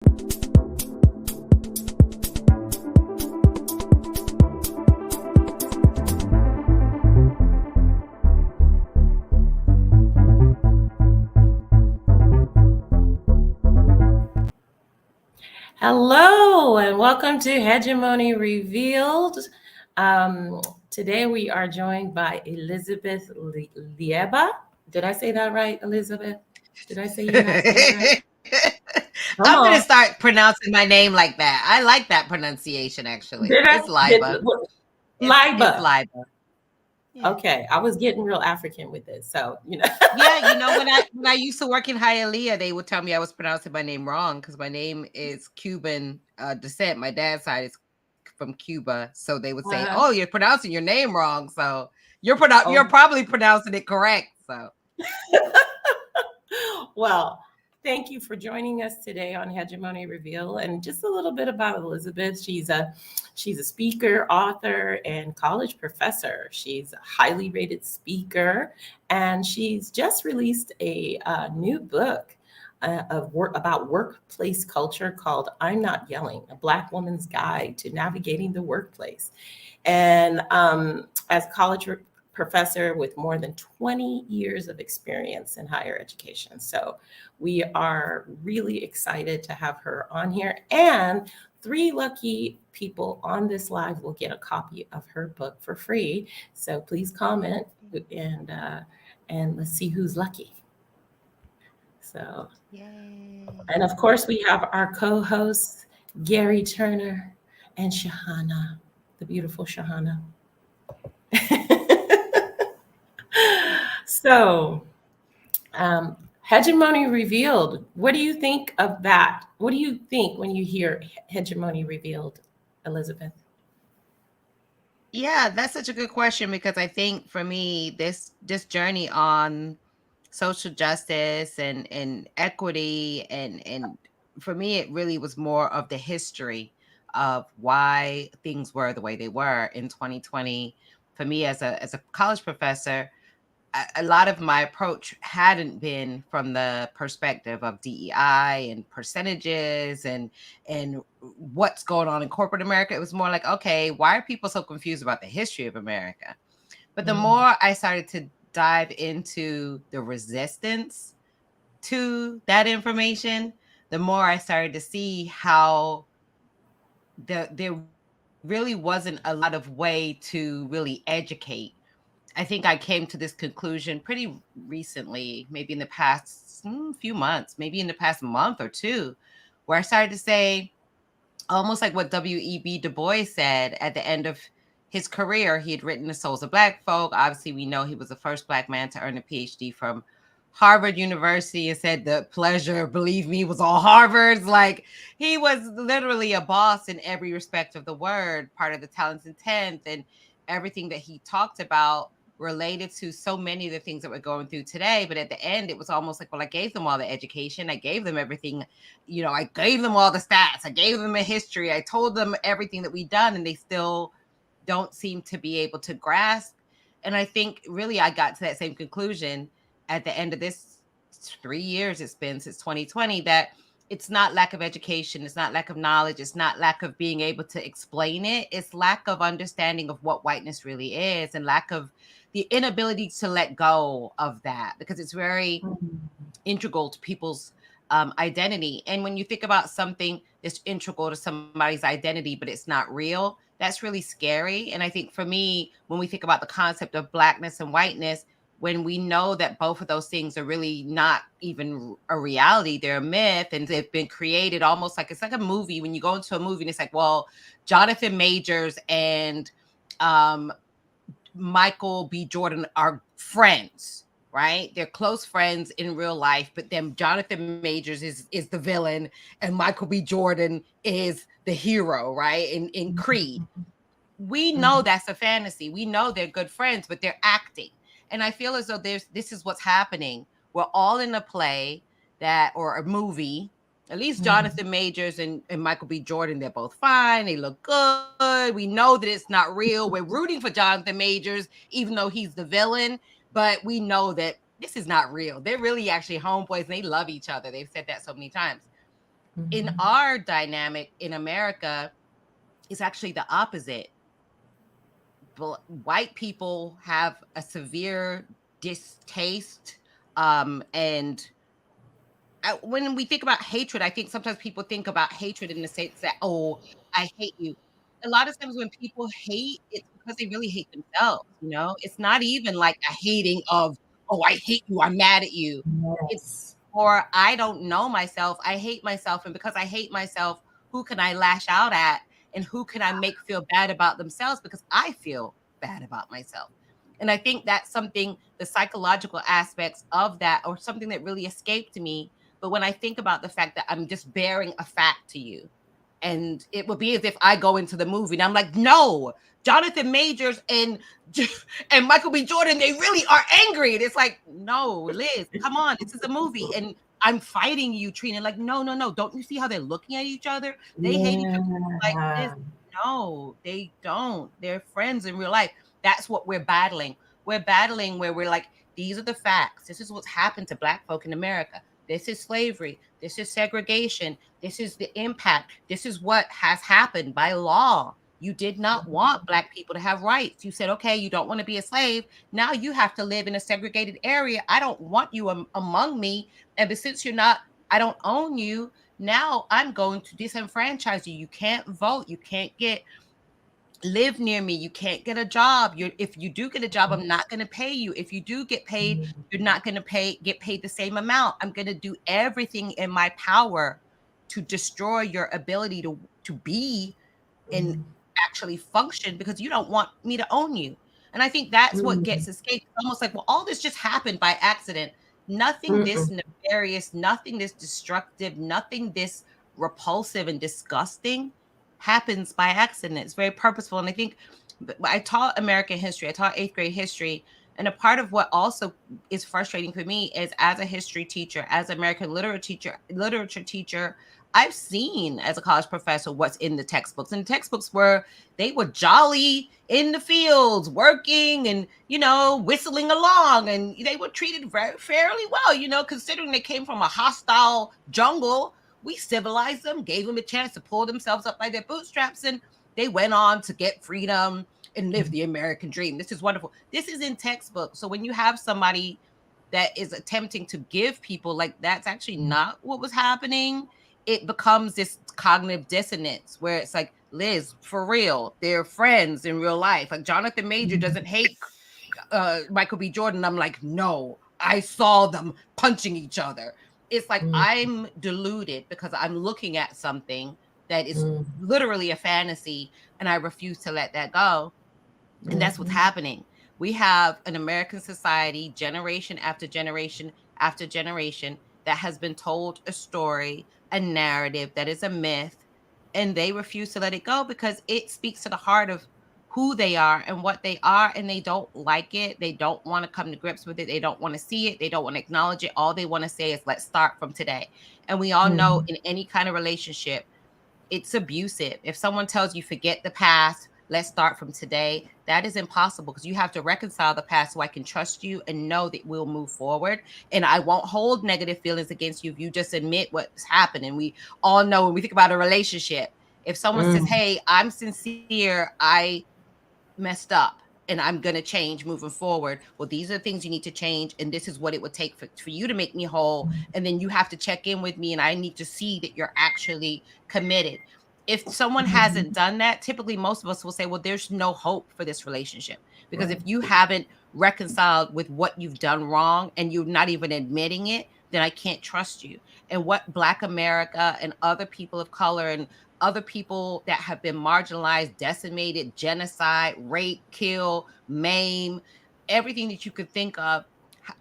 Hello and welcome to Hegemony Revealed. Today we are joined by Elizabeth Leiba. Did I say that right, Elizabeth? Did I say your last name right? Come I'm going to on. start pronouncing my name like that. I like that pronunciation, actually. Did I? It's Leiba. It's Leiba. Leiba. Yeah. Okay, I was getting real African with it, so Yeah, when I used to work in Hialeah, they would tell me I was pronouncing my name wrong because my name is Cuban descent. My dad's side is from Cuba, so they would say, Uh-huh. "Oh, you're pronouncing your name wrong." So you're Oh. probably pronouncing it correct. So Well, thank you for joining us today on Hegemony Reveal. And just a little bit about Elizabeth. She's a speaker, author, and college professor. She's a highly rated speaker, and she's just released a new book about workplace culture called "I'm Not Yelling: A Black Woman's Guide to Navigating the Workplace." And as a college professor with more than 20 years of experience in higher education. So we are really excited to have her on here. And 3 lucky people on this live will get a copy of her book for free. So please comment and let's see who's lucky. So, yay! and of course, we have our co-hosts, Garry Turner and Shahana, the beautiful Shahana. So, Hegemony Revealed. What do you think of that? What do you think when you hear Hegemony Revealed, Elizabeth? Yeah, that's such a good question because I think for me, this journey on social justice and equity and for me it really was more of the history of why things were the way they were in 2020. For me as a college professor, a lot of my approach hadn't been from the perspective of DEI and percentages and what's going on in corporate America. It was more like, okay, why are people so confused about the history of America? But the Mm. more I started to dive into the resistance to that information, the more I started to see how there really wasn't a lot of way to really educate. I think I came to this conclusion pretty recently, maybe in the past few months, maybe in the past month or two, where I started to say, almost like what W.E.B. Du Bois said at the end of his career. He had written The Souls of Black Folk. Obviously, we know he was the first Black man to earn a PhD from Harvard University and said the pleasure, believe me, was all Harvard's. Like, he was literally a boss in every respect of the word, part of the Talents and Tenth, and everything that he talked about related to so many of the things that we're going through today. But at the end, it was almost like, well, I gave them all the education. I gave them everything. I gave them all the stats. I gave them a history. I told them everything that we've done, and they still don't seem to be able to grasp. And I think really I got to that same conclusion at the end of this 3 years it's been since 2020, that it's not lack of education, it's not lack of knowledge, it's not lack of being able to explain it, it's lack of understanding of what whiteness really is and lack of the inability to let go of that, because it's very integral to people's identity. And when you think about something that's integral to somebody's identity, but it's not real, that's really scary. And I think for me, when we think about the concept of blackness and whiteness, when we know that both of those things are really not even a reality, they're a myth, and they've been created almost like it's like a movie. When you go into a movie and it's like, well, Jonathan Majors and Michael B. Jordan are friends, right? They're close friends in real life, but then Jonathan Majors is the villain and Michael B. Jordan is the hero, right? In Creed. We know that's a fantasy. We know they're good friends, but they're acting. And I feel as though this is what's happening. We're all in a play or a movie. At least Jonathan Majors and Michael B. Jordan, they're both fine. They look good. We know that it's not real. We're rooting for Jonathan Majors, even though he's the villain. But we know that this is not real. They're really actually homeboys and they love each other. They've said that so many times. In our dynamic in America, it's actually the opposite. White people have a severe distaste, and when we think about hatred, I think sometimes people think about hatred in the sense that, oh, I hate you. A lot of times when people hate, it's because they really hate themselves, you know? It's not even like a hating of, oh, I hate you, I'm mad at you. It's Yes. or I don't know myself, I hate myself, and because I hate myself, who can I lash out at and who can I make feel bad about themselves because I feel bad about myself. And I think that's something, the psychological aspects of that, or something that really escaped me. But when I think about the fact that I'm just bearing a fact to you, and it would be as if I go into the movie and I'm like, no, Jonathan Majors and and Michael B. Jordan, they really are angry. And it's like, no, Liz, come on, this is a movie. And I'm fighting you, Trina. Like, no, no, no. Don't you see how they're looking at each other? They hate each other. Like this. Yeah. No, they don't. They're friends in real life. That's what we're battling. We're battling where we're like, these are the facts. This is what's happened to Black folk in America. This is slavery. This is segregation. This is the impact. This is what has happened by law. You did not want Black people to have rights. You said, okay, you don't want to be a slave. Now you have to live in a segregated area. I don't want you among me. And since you're not, I don't own you. Now I'm going to disenfranchise you. You can't vote. You can't live near me. You can't get a job. If you do get a job, I'm not going to pay you. If you do get paid, you're not going to get paid the same amount. I'm going to do everything in my power to destroy your ability to be and actually function because you don't want me to own you. And I think that's what gets escaped. It's almost like, well, all this just happened by accident. Nothing this nefarious, nothing this destructive, nothing this repulsive and disgusting happens by accident. It's very purposeful. And I think I taught American history, I taught 8th grade history. And a part of what also is frustrating for me is, as a history teacher, as American literature teacher, I've seen as a college professor what's in the textbooks. And the textbooks they were jolly in the fields, working and, whistling along. And they were treated very fairly well, considering they came from a hostile jungle. We civilized them, gave them a chance to pull themselves up by their bootstraps, and they went on to get freedom and live the American dream. This is wonderful. This is in textbook. So when you have somebody that is attempting to give people like that's actually not what was happening, it becomes this cognitive dissonance where it's like, Liz, for real, they're friends in real life. Like Jonathan Major doesn't hate Michael B. Jordan. I'm like, no, I saw them punching each other. It's like I'm deluded because I'm looking at something that is literally a fantasy, and I refuse to let that go. And that's what's happening. We have an American society, generation after generation after generation, that has been told a story, a narrative that is a myth, and they refuse to let it go because it speaks to the heart of who they are and what they are, and they don't like it. They don't want to come to grips with it. They don't want to see it. They don't want to acknowledge it. All they want to say is, let's start from today. And we all know in any kind of relationship, it's abusive. If someone tells you forget the past, let's start from today, that is impossible because you have to reconcile the past so I can trust you and know that we'll move forward. And I won't hold negative feelings against you if you just admit what's happened. And we all know when we think about a relationship, if someone says, hey, I'm sincere, I messed up and I'm going to change moving forward. Well, these are the things you need to change. And this is what it would take for you to make me whole. And then you have to check in with me and I need to see that you're actually committed. If someone hasn't done that, typically most of us will say, well, there's no hope for this relationship. Because if you haven't reconciled with what you've done wrong and you're not even admitting it, then I can't trust you. And what Black America and other people of color and other people that have been marginalized, decimated, genocide, rape, kill, maim, everything that you could think of,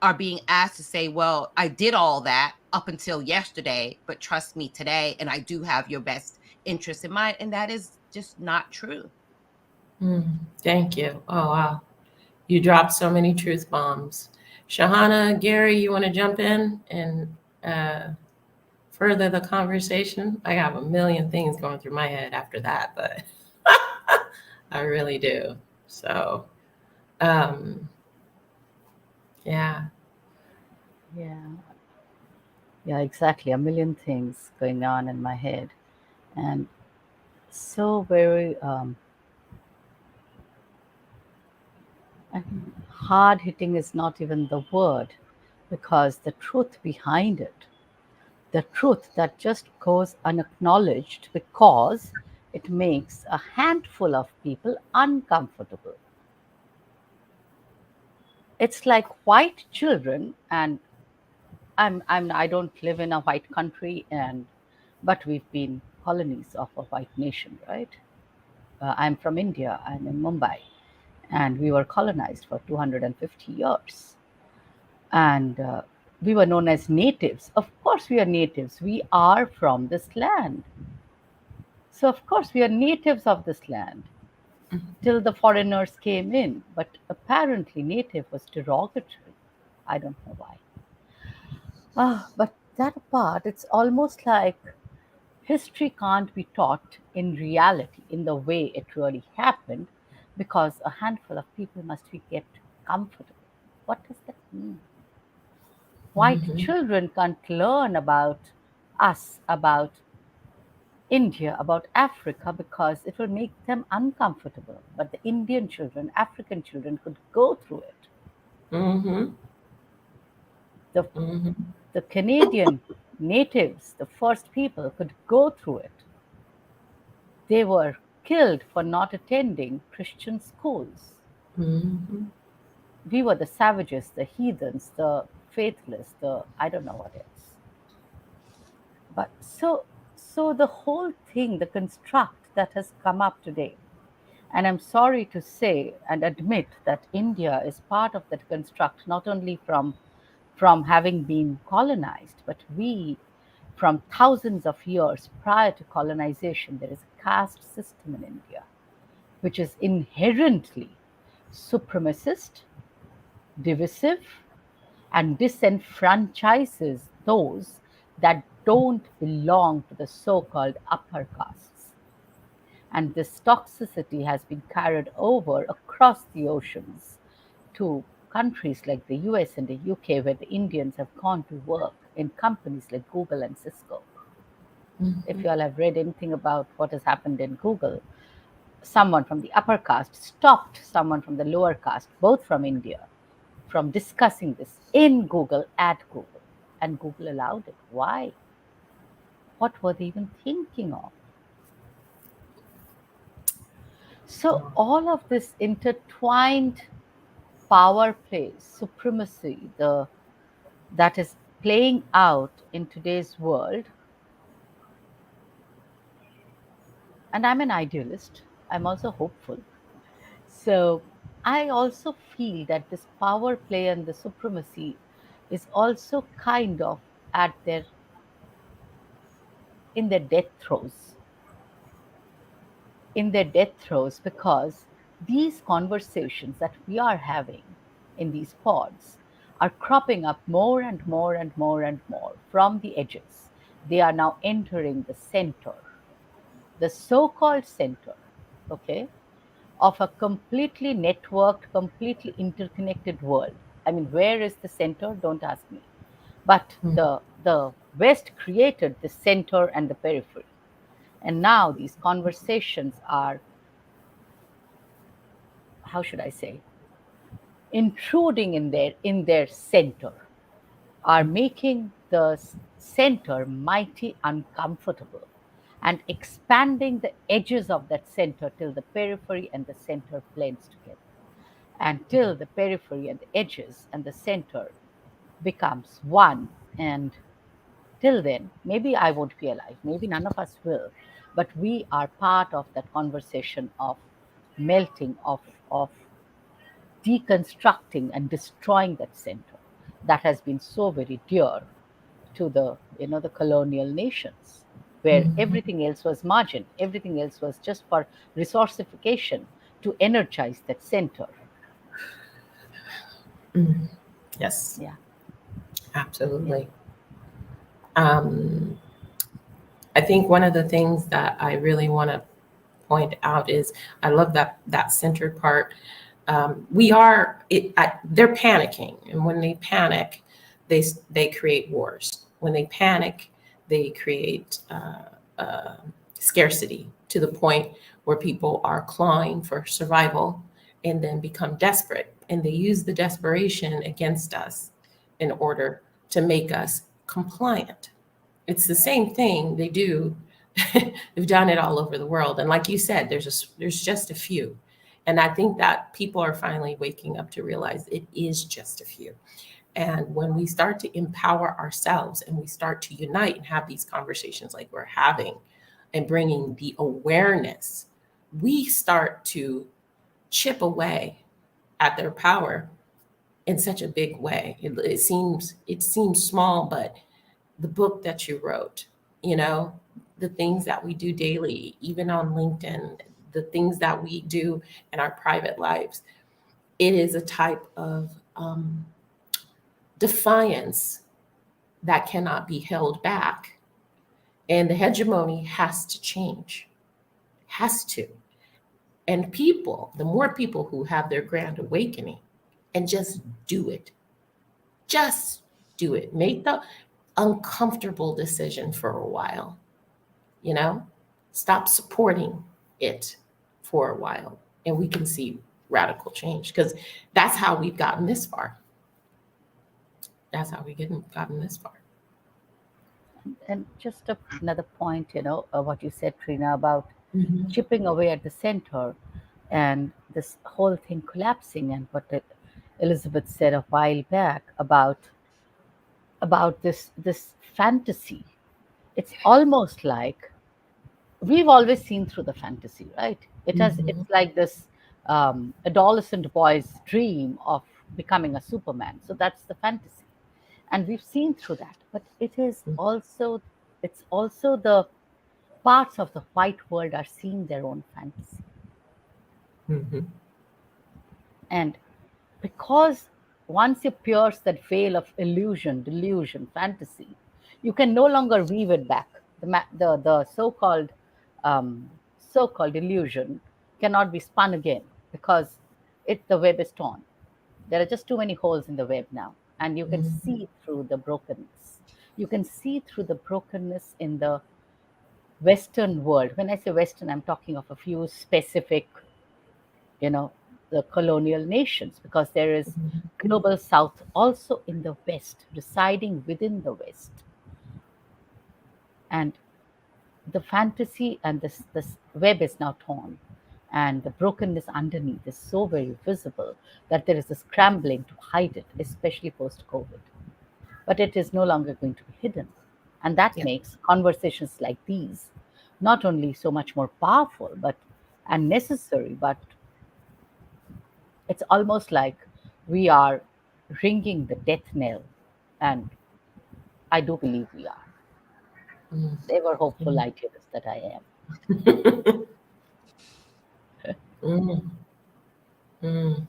are being asked to say, well, I did all that up until yesterday, but trust me today, and I do have your best interest in mind. And that is just not true. Thank you. Oh, wow. You dropped so many truth bombs. Shahana, Garry, you want to jump in and further the conversation? I have a million things going through my head after that, but I really do. So, Yeah. yeah. Yeah, exactly. A million things going on in my head. And so very hard hitting is not even the word, because the truth behind it, the truth that just goes unacknowledged because it makes a handful of people uncomfortable. It's like white children, and I don't live in a white country, and but we've been colonies of a white nation, right? I'm from India. I'm in Mumbai, and we were colonized for 250 years, and we were known as natives. Of course, we are natives. We are from this land, so of course we are natives of this land. Till the foreigners came in, but apparently native was derogatory. I don't know why. But that apart, it's almost like history can't be taught in reality in the way it really happened, because a handful of people must be kept comfortable. What does that mean? White Mhm. children can't learn about us, about India, about Africa, because it will make them uncomfortable. But the Indian children, African children could go through it. Mhm. The, Mhm. the Canadian natives, the first people, could go through it. They were killed for not attending Christian schools. Mhm. We were the savages, the heathens, the faithless, the I don't know what else. But so the whole thing, the construct that has come up today, and I'm sorry to say and admit that India is part of that construct, not only from having been colonized, but we, from thousands of years prior to colonization, there is a caste system in India which is inherently supremacist, divisive, and disenfranchises those that don't belong to the so called upper castes. And this toxicity has been carried over across the oceans to countries like the US and the UK, where the Indians have gone to work in companies like Google and Cisco. If you all have read anything about what has happened in Google, someone from the upper caste stopped someone from the lower caste, both from India, from discussing this in Google at Google. And Google allowed it. Why? What were they even thinking of? So, all of this intertwined power plays, supremacy, that is playing out in today's world. And I'm an idealist, I'm also hopeful. So I also feel that this power play and the supremacy is also kind of at their in their death throes, in their death throes, because these conversations that we are having in these pods are cropping up more and more and more and more from the edges. They are now entering the center, the so-called center, okay, of a completely networked, completely interconnected world. I mean, where is the center? Don't ask me. But the West created the center and the periphery. And now these conversations are, how should I say, intruding in their center, are making the center mighty uncomfortable and expanding the edges of that center till the periphery and the center blends together, until the periphery and the edges and the center becomes one. And till then, maybe I won't be alive, maybe none of us will, but we are part of that conversation of melting, of deconstructing and destroying that center that has been so very dear to the colonial nations, where Mhm. everything else was margin, everything else was just for resourcification to energize that center. Mhm. Yes, Yeah, yeah. absolutely. Um, I think one of the things that I really want to point out is I love that center part. We are they're panicking, and when they panic, they create wars. When they panic, they create scarcity to the point where people are clawing for survival and then become desperate. And they use the desperation against us in order to make us compliant. It's the same thing they do. They've done it all over the world. And like you said, there's just a few. And I think that people are finally waking up to realize it is just a few. And when we start to empower ourselves and we start to unite and have these conversations like we're having and bringing the awareness, we start to chip away at their power in such a big way. It seems small, but the book that you wrote, you know, the things that we do daily, even on LinkedIn, the things that we do in our private lives, it is a type of defiance that cannot be held back. And the hegemony has to change, has to. And people, the more people who have their grand awakening and just do it, just do it. Make the uncomfortable decision for a while, you know, stop supporting it for a while. And we can see radical change because that's how we've gotten this far. That's how we've gotten this far. And just another point, what you said, Trina, about Mhm. chipping away at the center and this whole thing collapsing, and what Elizabeth said a while back about this fantasy. It's almost like we've always seen through the fantasy, right? Mhm. It's like this adolescent boy's dream of becoming a Superman. So that's the fantasy, and we've seen through that. But it's also the parts of the white world are seeing their own fantasy, Mhm. and because once you pierce that veil of illusion, delusion, fantasy, you can no longer weave it back. The so-called illusion cannot be spun again because the web is torn. There are just too many holes in the web now, and you can Mhm. see through the brokenness. You can see through the brokenness in the Western world. When I say Western, I'm talking of a few specific, you know, the colonial nations, because there is global South also in the West, residing within the West. And the fantasy and this web is now torn. And the brokenness underneath is so very visible that there is a scrambling to hide it, especially post COVID. But it is no longer going to be hidden. And that Yeah. makes conversations like these not only so much more powerful and necessary, but it's almost like we are ringing the death knell. And I do believe we are. Mm. Ever hopeful Mm. idealist that I am. Mm. Mm.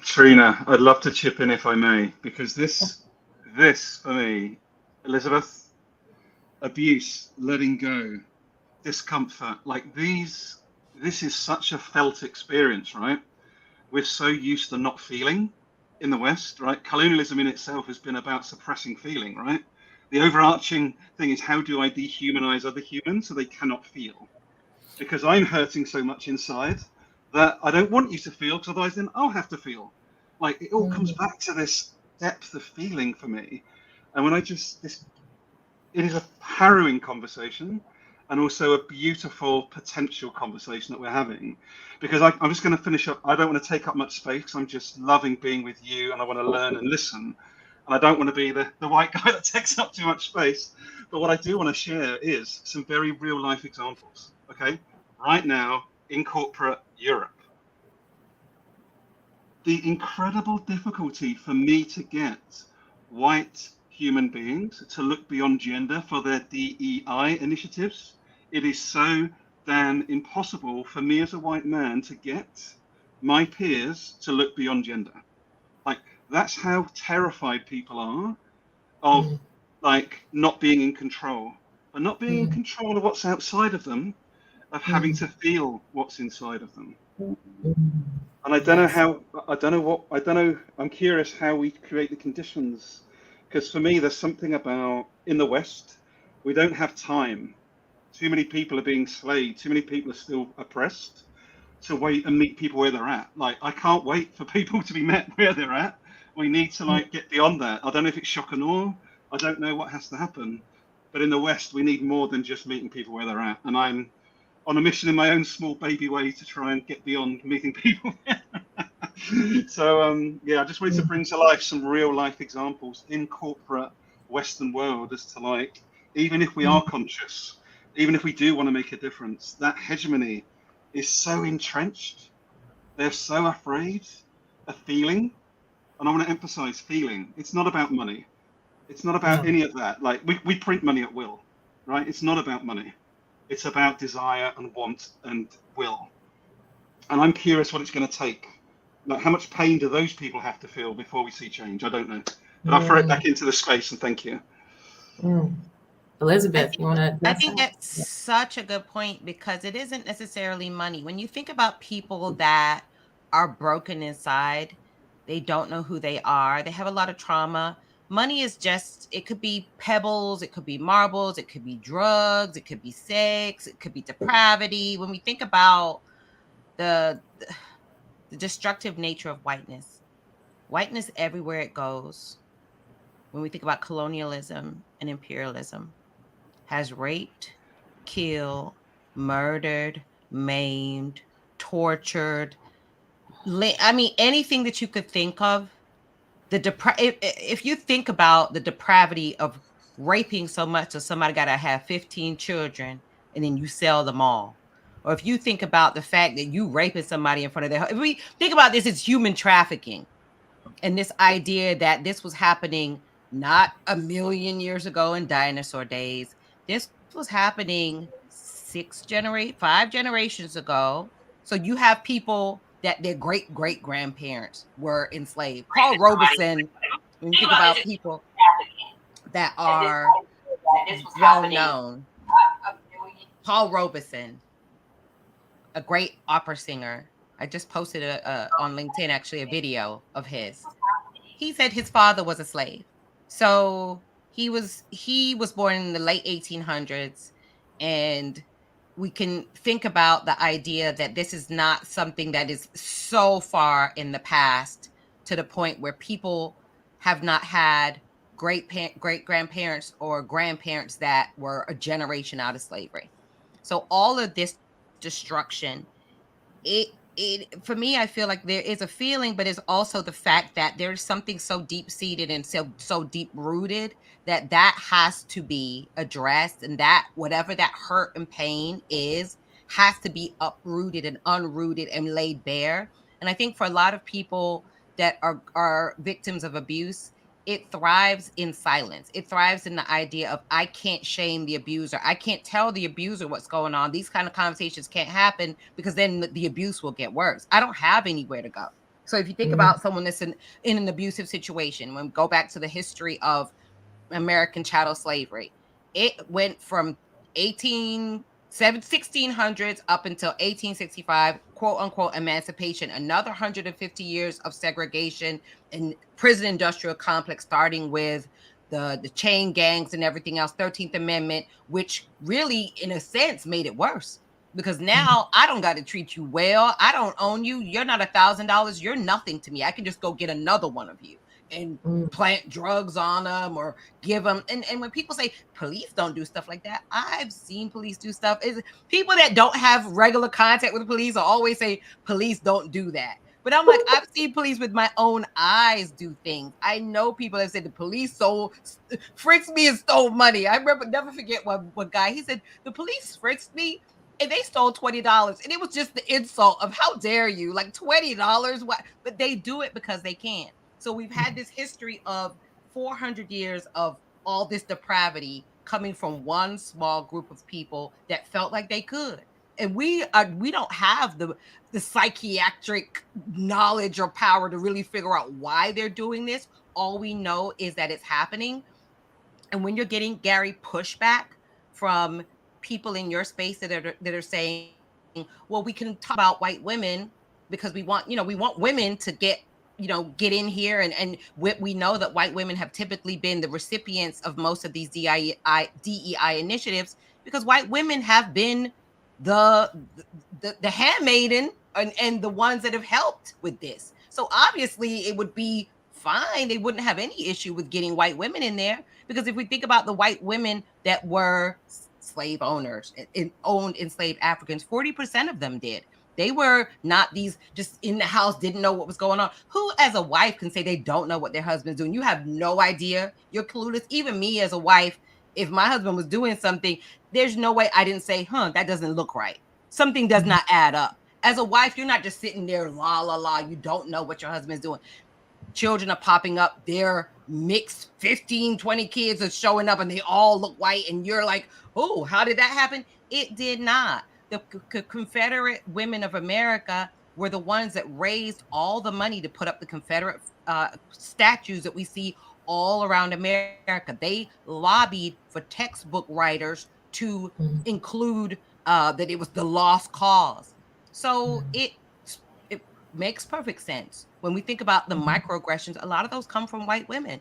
Trina, I'd love to chip in if I may, because this for me, Elizabeth, abuse, letting go, discomfort, like this is such a felt experience, right? We're so used to not feeling in the West, right? Colonialism in itself has been about suppressing feeling, right? The overarching thing is, how do I dehumanize other humans so they cannot feel? Because I'm hurting so much inside that I don't want you to feel, because otherwise then I'll have to feel. Like, it all comes Mm. back to this depth of feeling for me. And when I just this it is a harrowing conversation and also a beautiful potential conversation that we're having, because I'm just going to finish up. I don't want to take up much space 'cause I'm just loving being with you and I want to learn and listen, and I don't want to be the white guy that takes up too much space. But what I do want to share is some very real life examples. Okay, right now in corporate Europe, the incredible difficulty for me to get white human beings to look beyond gender for their DEI initiatives. It is so damn impossible for me as a white man to get my peers to look beyond gender. Like, that's how terrified people are of, like, not being in control, but not being in Mm. control of what's outside of them, of having to feel what's inside of them. Mm. And I don't know how, I'm curious how we create the conditions. Because for me, there's something about, in the West, we don't have time. Too many people are being slayed. Too many people are still oppressed to wait and meet people where they're at. Like, I can't wait for people to be met where they're at. We need to like get beyond that. I don't know if it's shock and awe. I don't know what has to happen. But in the West, we need more than just meeting people where they're at. And I'm on a mission in my own small baby way to try and get beyond meeting people. So yeah, I just wanted to bring to life some real life examples in corporate Western world as to like, even if we are conscious, even if we do want to make a difference, that hegemony is so entrenched. They're so afraid of feeling. And I want to emphasize feeling. It's not about money. It's not about any of that. Like we print money at will, right? It's not about money. It's about desire and want and will. And I'm curious what it's going to take. Like, how much pain do those people have to feel before we see change? I don't know. But I'll throw it back into the space and thank you. Elizabeth, you want to? I think that's such a good point, because it isn't necessarily money. When you think about people that are broken inside, they don't know who they are, they have a lot of trauma. Money is just, it could be pebbles, it could be marbles, it could be drugs, it could be sex, it could be depravity. When we think about the destructive nature of whiteness everywhere it goes, when we think about colonialism and imperialism, has raped, killed, murdered, maimed, tortured. I mean, anything that you could think of. If you think about the depravity of raping so much that somebody got to have 15 children and then you sell them all. Or if you think about the fact that you raping somebody in front of their, if we think about this, it's human trafficking. And this idea that this was happening not a million years ago in dinosaur days. This was happening 5 generations ago. So you have people that their great grandparents were enslaved. Paul Robeson, when you think about people that are well known, Paul Robeson, a great opera singer. I just posted on LinkedIn actually a video of his. He said his father was a slave. So he was born in the late 1800s, and we can think about the idea that this is not something that is so far in the past to the point where people have not had great grandparents or grandparents that were a generation out of slavery. So all of this destruction, it for me, I feel like there is a feeling, but it's also the fact that there's something so deep seated and so deep rooted that has to be addressed, and that whatever that hurt and pain is has to be uprooted and unrooted and laid bare. And I think for a lot of people that are victims of abuse, it thrives in silence. It thrives in the idea of, I can't shame the abuser. I can't tell the abuser what's going on. These kind of conversations can't happen because then the abuse will get worse. I don't have anywhere to go. So if you think about someone that's in an abusive situation, when we go back to the history of American chattel slavery, it went from 1600s up until 1865, quote unquote, emancipation, another 150 years of segregation and prison industrial complex, starting with the chain gangs and everything else, 13th Amendment, which really, in a sense, made it worse. Because now I don't got to treat you well. I don't own you. You're not $1,000. You're nothing to me. I can just go get another one of you and plant drugs on them or give them. And when people say police don't do stuff like that, I've seen police do stuff. Is people that don't have regular contact with the police will always say police don't do that. But I'm like, I've seen police with my own eyes do things. I know people that said the police frisked me and stole money. I remember, never forget one guy, he said, the police frisked me and they stole $20. And it was just the insult of, how dare you? Like, $20? What? But they do it because they can. So we've had this history of 400 years of all this depravity coming from one small group of people that felt like they could. And we don't have the psychiatric knowledge or power to really figure out why they're doing this. All we know is that it's happening. And when you're getting, Garry, pushback from people in your space that are saying, well, we can talk about white women because we want women to get in here, and we know that white women have typically been the recipients of most of these DEI initiatives, because white women have been the the handmaiden, and the ones that have helped with this. So obviously it would be fine. They wouldn't have any issue with getting white women in there, because if we think about the white women that were slave owners and owned enslaved Africans, 40% of them did. They were not these just in the house, didn't know what was going on. Who as a wife can say they don't know what their husband's doing? You have no idea. You're clueless. Even me as a wife, if my husband was doing something, there's no way I didn't say, that doesn't look right. Something does not add up. As a wife, you're not just sitting there, la, la, la. You don't know what your husband's doing. Children are popping up. They're mixed 15, 20 kids are showing up and they all look white. And you're like, oh, how did that happen? It did not. The Confederate women of America were the ones that raised all the money to put up the Confederate statues that we see all around America. They lobbied for textbook writers to include that it was the lost cause. So it makes perfect sense. When we think about the microaggressions, a lot of those come from white women.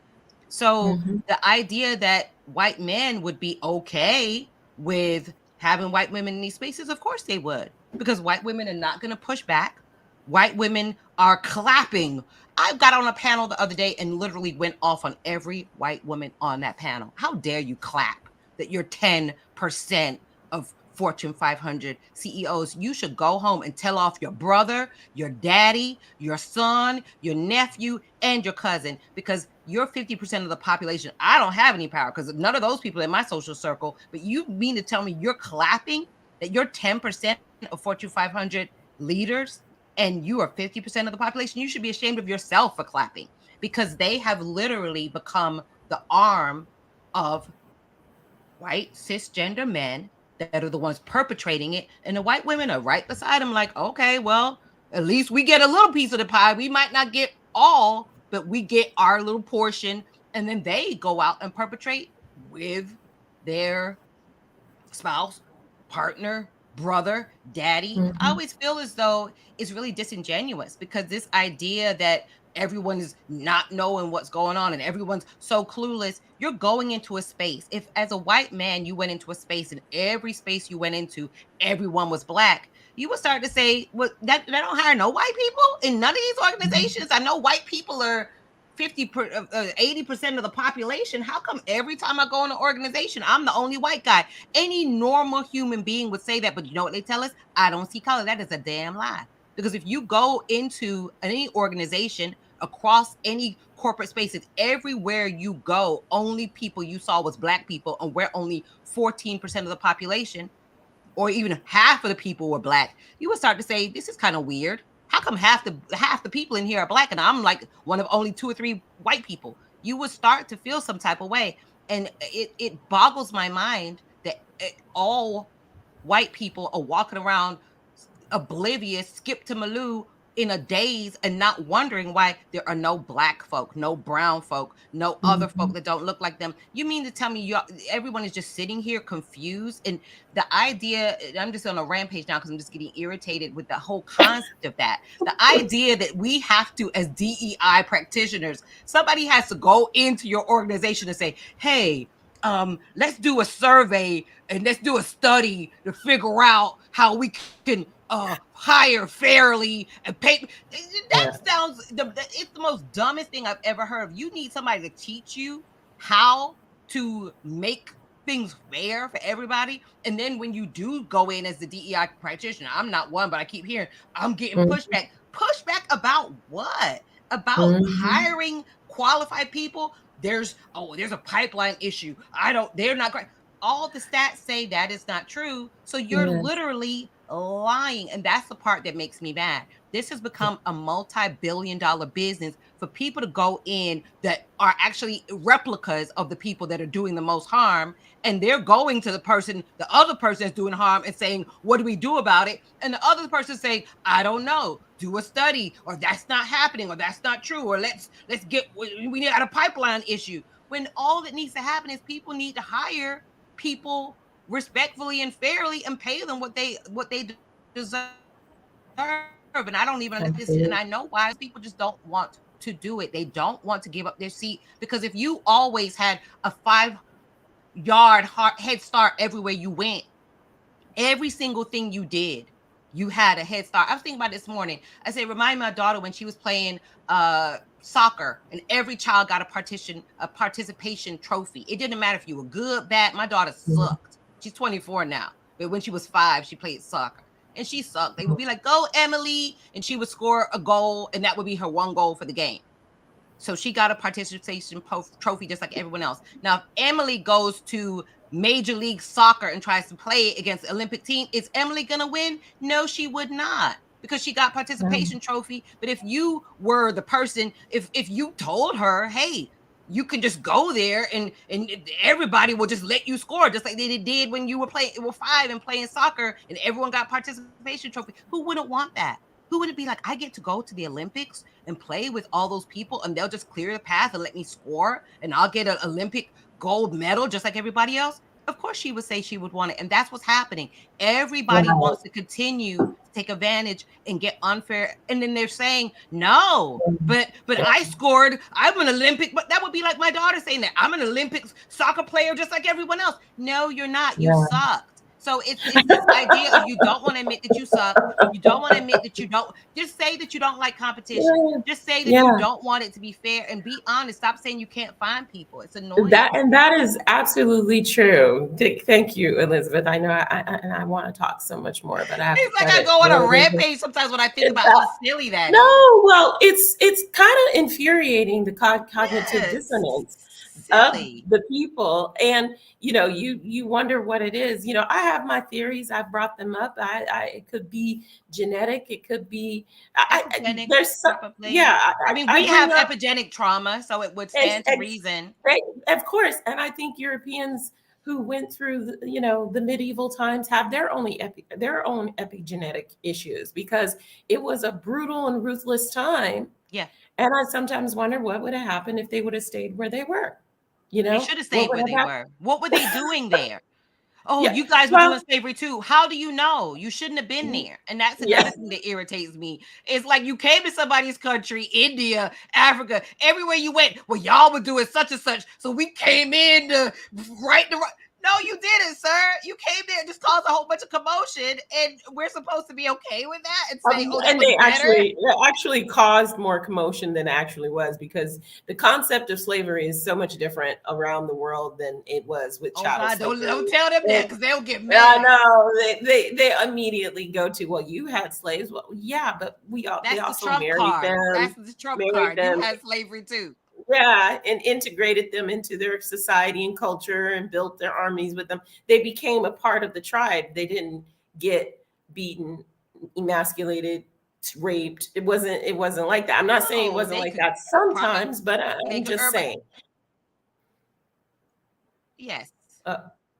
So the idea that white men would be okay with having white women in these spaces, of course they would, because white women are not going to push back. White women are clapping. I got on a panel the other day and literally went off on every white woman on that panel. How dare you clap that you're 10% of Fortune 500 CEOs? You should go home and tell off your brother, your daddy, your son, your nephew, and your cousin, because you're 50% of the population. I don't have any power because none of those people in my social circle, but you mean to tell me you're clapping that you're 10% of Fortune 500 leaders and you are 50% of the population? You should be ashamed of yourself for clapping, because they have literally become the arm of white cisgender men that are the ones perpetrating it, and the white women are right beside them like, okay, well, at least we get a little piece of the pie. We might not get all, but we get our little portion. And then they go out and perpetrate with their spouse, partner, brother, daddy. I always feel as though it's really disingenuous, because this idea that everyone is not knowing what's going on and everyone's so clueless. You're going into a space. If as a white man you went into a space and every space you went into, everyone was black, you would start to say, well, that they don't hire no white people in none of these organizations. I know white people are 80% of the population. How come every time I go in an organization, I'm the only white guy? Any normal human being would say that, but you know what they tell us? I don't see color. That is a damn lie. Because if you go into any organization across any corporate spaces, everywhere you go, only people you saw was black people, and we're only 14% of the population, or even half of the people were black, you would start to say, this is kind of weird. How come half the people in here are black and I'm like one of only 2 or 3 white people? You would start to feel some type of way. And it boggles my mind that all white people are walking around oblivious, skip to Malou in a daze, and not wondering why there are no black folk, no brown folk, no other folk that don't look like them. You mean to tell me everyone is just sitting here confused? And the idea, I'm just on a rampage now because I'm just getting irritated with the whole concept of that. The idea that we have to, as DEI practitioners, somebody has to go into your organization and say, hey, let's do a survey and let's do a study to figure out how we can hire fairly and pay. That sounds, it's the most dumbest thing I've ever heard of. You need somebody to teach you how to make things fair for everybody. And then when you do go in as the DEI practitioner, I'm not one, but I keep hearing I'm getting pushback. Pushback about what? About hiring qualified people? There's a pipeline issue. They're not great. All the stats say that is not true. So you're literally lying. And that's the part that makes me mad. This has become a multi-billion-dollar business for people to go in that are actually replicas of the people that are doing the most harm. And they're going to the other person that's doing harm and saying, what do we do about it? And the other person saying, I don't know, do a study, or that's not happening, or that's not true, or we got a pipeline issue. When all that needs to happen is people need to hire people respectfully and fairly and pay them what they deserve. And I don't even understand this, and I know why people just don't want to do it. They don't want to give up their seat, because if you always had a 5-yard head start everywhere you went, every single thing you did, you had a head start. I was thinking about this morning. I said, remind my daughter when she was playing soccer, and every child got a participation trophy. It didn't matter if you were good, bad. My daughter sucked. She's 24 now, but when she was 5, she played soccer and she sucked. They would be like, "Go, Emily," and she would score a goal, and that would be her one goal for the game. So she got a participation trophy just like everyone else. Now, if Emily goes to Major League Soccer and tries to play against the Olympic team, is Emily going to win? No, she would not, because she got participation trophy. But if you were the person, if you told her, hey, you can just go there and everybody will just let you score, just like they did when you were 5 and playing soccer and everyone got participation trophy, who wouldn't want that? Who would it be like, I get to go to the Olympics and play with all those people and they'll just clear the path and let me score and I'll get an Olympic gold medal just like everybody else? Of course she would say she would want it. And that's what's happening. Everybody wants to continue to take advantage and get unfair. And then they're saying, no, but I scored, I'm an Olympic, but that would be like my daughter saying that I'm an Olympic soccer player just like everyone else. No, you're not. You sucked. So it's this idea of you don't want to admit that you suck. You don't want to admit that you don't. Just say that you don't like competition. Just say that you don't want it to be fair, and be honest. Stop saying you can't find people. It's annoying. That is absolutely true. Thank you, Elizabeth. I know I want to talk so much more, but it's like I go on a rampage sometimes when I think about how silly that is. No, well, it's kind of infuriating, the cognitive dissonance of the people, and you wonder what it is. I have my theories. I've brought them up. It could be genetic. It could be there's some, yeah. I mean, we have epigenetic trauma, so it would stand to reason. Of course, and I think Europeans who went through the medieval times have their own epigenetic issues, because it was a brutal and ruthless time. Yeah. And I sometimes wonder what would have happened if they would have stayed where they were. They should have stayed where they were. What were they doing there? Oh, you guys were doing slavery too. How do you know? You shouldn't have been there. And that's another thing that irritates me. It's like you came to somebody's country, India, Africa, everywhere you went. Well, y'all were doing such and such, so we came in to right the right. No, you didn't, sir. You came there and just caused a whole bunch of commotion, and we're supposed to be okay with that and say, and they actually caused more commotion than it actually was, because the concept of slavery is so much different around the world than it was with chattel slavery. Don't tell them that, because they'll get mad. I know. They immediately go to, well, you had slaves. Well, yeah, but they also married them. That's the Trump card. You had slavery too. Yeah, and integrated them into their society and culture and built their armies with them. They became a part of the tribe. They didn't get beaten, emasculated, raped. It wasn't like that. I'm not saying it wasn't like that sometimes, but I'm just saying. Yes.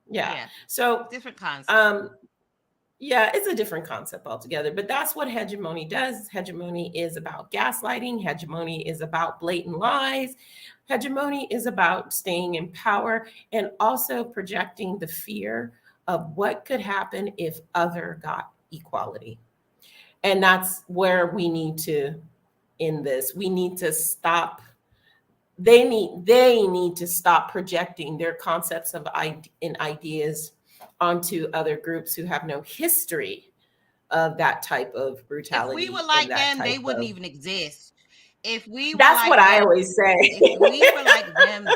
Yeah. So different concept. Yeah, it's a different concept altogether, but that's what hegemony does. Hegemony is about gaslighting. Hegemony is about blatant lies. Hegemony is about staying in power and also projecting the fear of what could happen if other got equality. And that's where we need to end this. We need to stop. They need to stop projecting their concepts and ideas onto other groups who have no history of that type of brutality. If we were like them, they wouldn't even exist. If we were that's what I always say. If we were like them,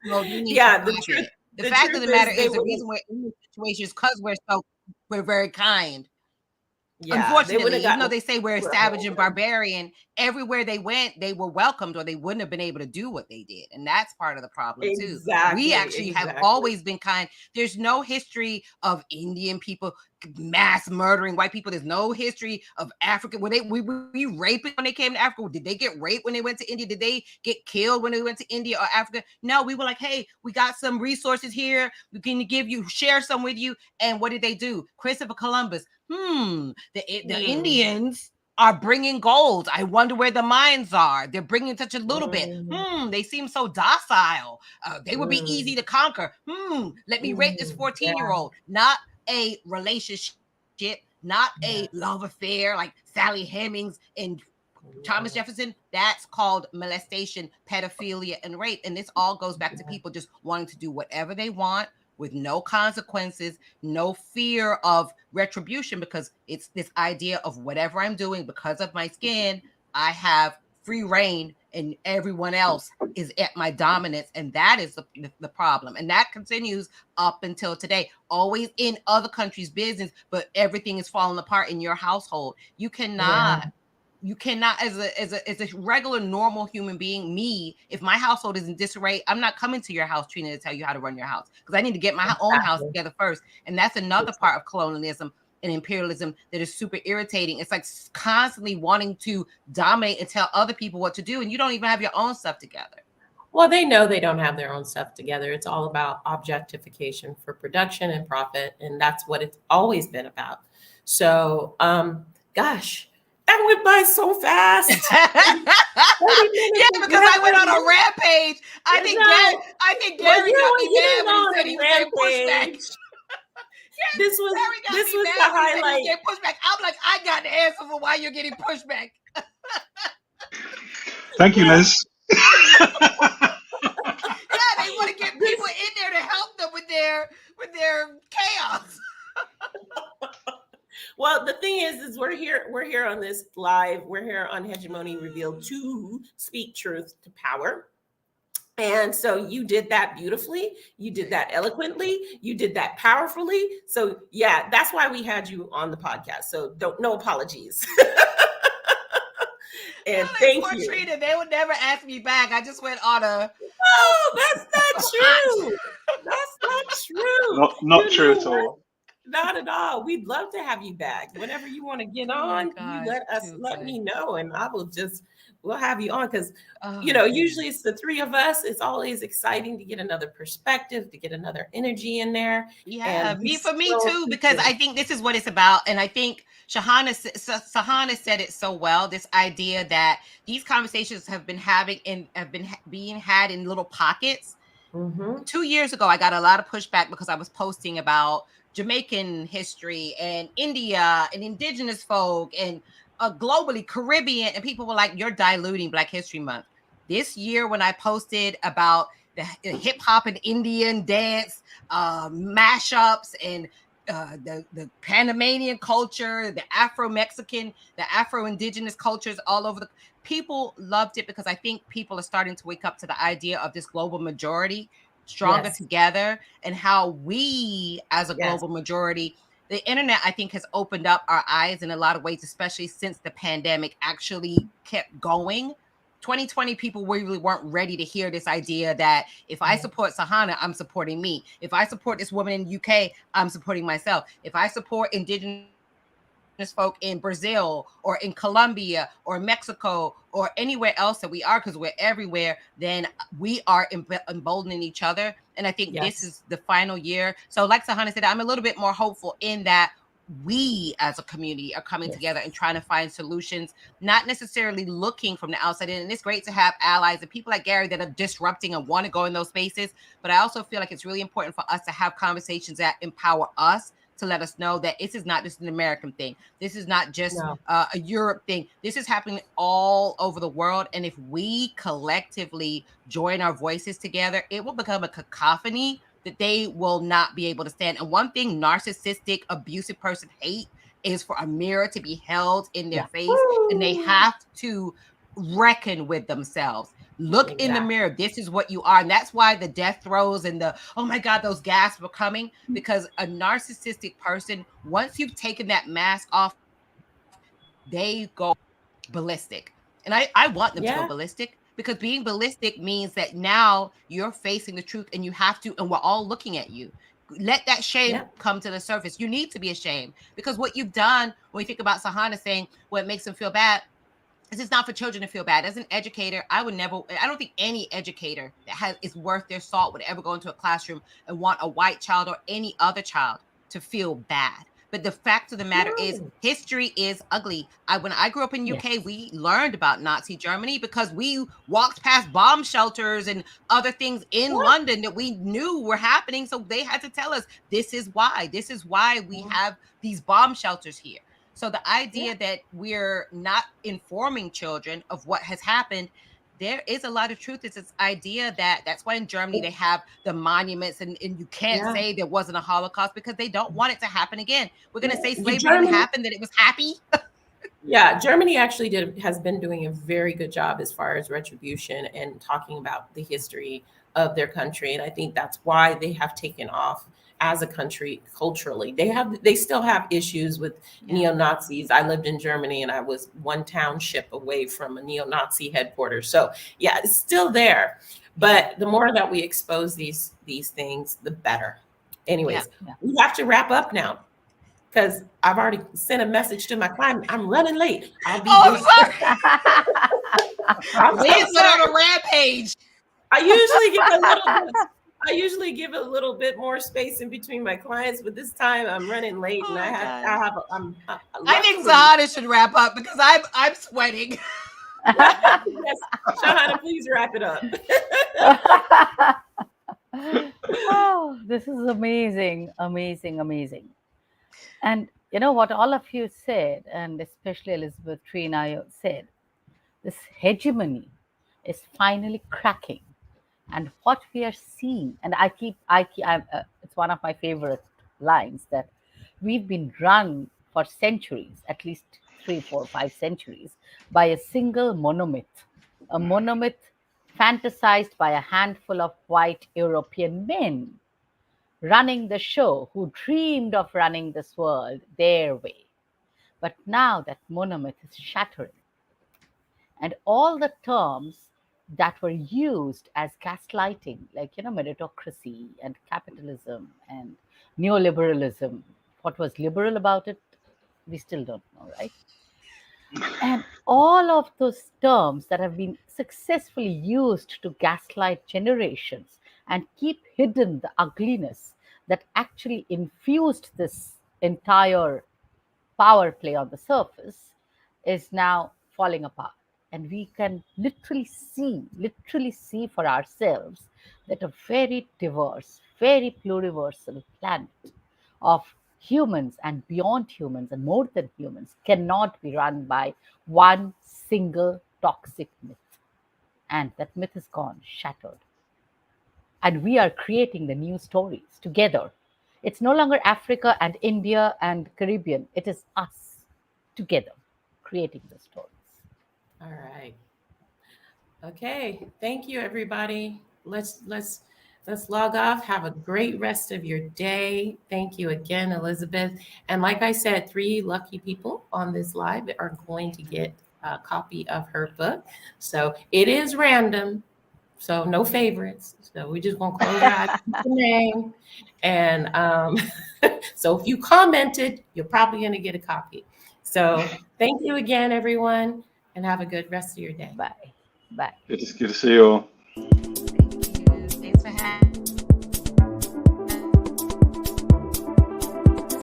well, you need the fact of the matter is the reason we're in this situation is because we're very kind. Yeah, unfortunately, even though they say we're savage and barbarian, everywhere they went, they were welcomed, or they wouldn't have been able to do what they did. And that's part of the problem too. We actually have always been kind. There's no history of Indian people mass murdering white people. There's no history of Africa. Were we raping when they came to Africa? Did they get raped when they went to India? Did they get killed when they went to India or Africa? No, we were like, hey, we got some resources here. We can share some with you. And what did they do? Christopher Columbus. The Indians are bringing goals. I wonder where the minds are. They're bringing such a little bit. They seem so docile. They would be easy to conquer. Let me rate this 14-year-old. Not a relationship, not a love affair like Sally Hemings and Thomas Jefferson. That's called molestation, pedophilia, and rape. And this all goes back to people just wanting to do whatever they want with no consequences, no fear of retribution, because it's this idea of whatever I'm doing because of my skin, I have free reign and everyone else is at my dominance. And that is the problem. And that continues up until today, always in other countries' business, but everything is falling apart in your household. You cannot as a regular normal human being, me, if my household is in disarray, I'm not coming to your house, Trina, to tell you how to run your house, because I need to get my own house together first. And that's another part of colonialism and imperialism that is super irritating. It's like constantly wanting to dominate and tell other people what to do, and you don't even have your own stuff together. Well, they know they don't have their own stuff together. It's all about objectification for production and profit, and that's what it's always been about. So, gosh, that went by so fast. Yeah, because I went on a rampage. I think Garry got me mad when he said he was getting pushback. This was the highlight. Pushback. I'm like, I got the answer for why you're getting pushback. Thank you, Liz. Yeah, they want to get people in there to help them with their chaos. Well, the thing is we're here on this live. We're here on Hegemony Revealed to speak truth to power. And so you did that beautifully. You did that eloquently. You did that powerfully. So yeah, that's why we had you on the podcast. So no apologies. And thank you. Trina, they would never ask me back. I just went on a. No, that's not true. That's not true. Not true at all. Not at all. We'd love to have you back. Whenever you want to get on, you let me know, and we'll have you on, because usually it's the three of us. It's always exciting to get another perspective, to get another energy in there. Yeah, me too, because I think this is what it's about. And I think Sahana said it so well, this idea that these conversations have been being had in little pockets. 2 years ago, I got a lot of pushback because I was posting about Jamaican history and India and indigenous folk and globally Caribbean, and people were like, you're diluting Black History Month. This year, when I posted about the hip hop and Indian dance mashups and the Panamanian culture, the Afro-Mexican, the Afro-Indigenous cultures all over, people loved it, because I think people are starting to wake up to the idea of this global majority, stronger together, and how we as a global majority, the internet, I think, has opened up our eyes in a lot of ways, especially since the pandemic actually kept going. 2020 people really weren't ready to hear this idea that if I support Sahana, I'm supporting me. If I support this woman in the UK, I'm supporting myself. If I support indigenous folk in Brazil or in Colombia or Mexico or anywhere else that we are, because we're everywhere, then we are emboldening each other. And I think this is the final year. So like Sahana said, I'm a little bit more hopeful in that we as a community are coming together and trying to find solutions, not necessarily looking from the outside in. And it's great to have allies and people like Garry that are disrupting and want to go in those spaces. But I also feel like it's really important for us to have conversations that empower us, to let us know that this is not just an American thing. This is not just a Europe thing. This is happening all over the world. And if we collectively join our voices together, it will become a cacophony that they will not be able to stand. And one thing narcissistic, abusive person hate is for a mirror to be held in their face. And they have to reckon with themselves. Look in the mirror. This is what you are. And that's why the death throes and the, oh my God, those gasps are coming, because a narcissistic person, once you've taken that mask off, they go ballistic. And I want them to go ballistic, because being ballistic means that now you're facing the truth and you have to, and we're all looking at you. Let that shame come to the surface. You need to be ashamed, because what you've done, when we think about Sahana saying what makes them feel bad, this is not for children to feel bad. As an educator, I don't think any educator that is worth their salt would ever go into a classroom and want a white child or any other child to feel bad. But the fact of the matter is, No. history is ugly. When I grew up in UK, Yes. we learned about Nazi Germany because we walked past bomb shelters and other things in Yeah. London that we knew were happening. So they had to tell us, this is why we have these bomb shelters here. So the idea that we're not informing children of what has happened, there is a lot of truth. It's this idea that's why in Germany they have the monuments, and you can't Yeah. say there wasn't a Holocaust because they don't want it to happen again. We're going to say The slavery didn't Germany, happen, that it was happy. yeah, Germany actually has been doing a very good job as far as retribution and talking about the history of their country. And I think that's why they have taken off as a country culturally. They still have issues with neo-Nazis. I lived in Germany and I was one township away from a neo-Nazi headquarters. So yeah, it's still there. But the more that we expose these things, the better. Anyways, we have to wrap up now, because I've already sent a message to my client. I'm running late. I'll be I'm sorry. I'm so Liz went sorry. on a rampage. I usually give a little bit more space in between my clients, but this time I'm running late, and I think Sahana should wrap up because I'm sweating. Yes, Shahana, please wrap it up. Oh, this is amazing, amazing, amazing. And you know what all of you said, and especially Elizabeth, Trina, you said, this hegemony is finally cracking. And what we are seeing, and it's one of my favorite lines, that we've been run for centuries, at least 3, 4, 5 centuries, by a single monomyth, a monomyth fantasized by a handful of white European men running the show who dreamed of running this world their way. But now that monomyth is shattering, and all the terms that were used as gaslighting, like meritocracy and capitalism and neoliberalism, what was liberal about it, we still don't know, right? And all of those terms that have been successfully used to gaslight generations and keep hidden the ugliness that actually infused this entire power play on the surface is now falling apart. And we can literally see for ourselves that a very diverse, very pluriversal planet of humans and beyond humans and more than humans cannot be run by one single toxic myth. And that myth is gone, shattered. And we are creating the new stories together. It's no longer Africa and India and Caribbean. It is us together creating the stories. All right. Okay. Thank you, everybody. Let's log off. Have a great rest of your day. Thank you again, Elizabeth. And like I said, 3 lucky people on this live are going to get a copy of her book. So it is random. So no favorites. So we just gonna close our eyes, keep the name. And so if you commented, you're probably gonna get a copy. So thank you again, everyone, and have a good rest of your day. Bye. Bye. Good to see you all.